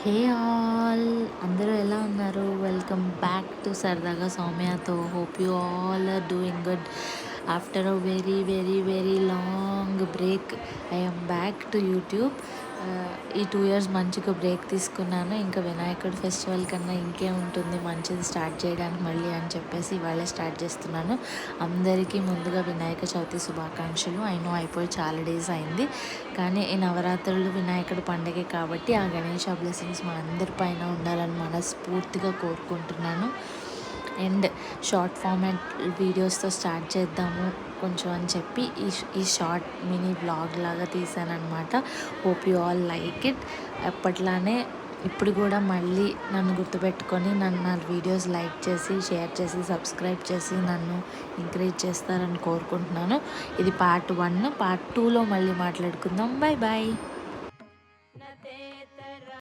Hey all, అందరూ ఎలా ఉన్నారు? వెల్కమ్ బ్యాక్ టు సరదాగా సౌమ్యతో. Hope you all are doing good. After a very very very long break I am back to YouTube. ఈ 2 years మంచిగా break తీసుకున్నాను. ఇంకా వినాయకుడి ఫెస్టివల్ కన్నా ఇంకే ఉంటుంది మంచిది స్టార్ట్ చేయడానికి మళ్ళీ అని చెప్పేసి ఇవాళే స్టార్ట్ చేస్తున్నాను. అందరికీ ముందుగా వినాయక చవితి శుభాకాంక్షలు. అయిపోయి చాలా డేస్ అయింది, కానీ ఈ నవరాత్రులు వినాయకుడి పండగే కాబట్టి ఆ గణేష బ్లెస్సింగ్స్ మా అందరి పైన ఉండాలని మనస్ఫూర్తిగా కోరుకుంటున్నాను. అండ్ షార్ట్ ఫార్మాట్ వీడియోస్తో స్టార్ట్ చేద్దాము కొంచెం అని చెప్పి ఈ షార్ట్ మినీ వ్లాగ్ లాగా తీసానమాట. Hope you all like it. ఎప్పట్లానే ఇప్పుడు కూడా మళ్ళీ నన్ను గుర్తుపెట్టుకొని నా వీడియోస్ లైక్ చేసి, షేర్ చేసి, సబ్స్క్రైబ్ చేసి నన్ను ఎంకరేజ్ చేస్తారని కోరుకుంటున్నాను. ఇది పార్ట్ 1. పార్ట్ 2లో మళ్ళీ మాట్లాడుకుందాం. Bye bye.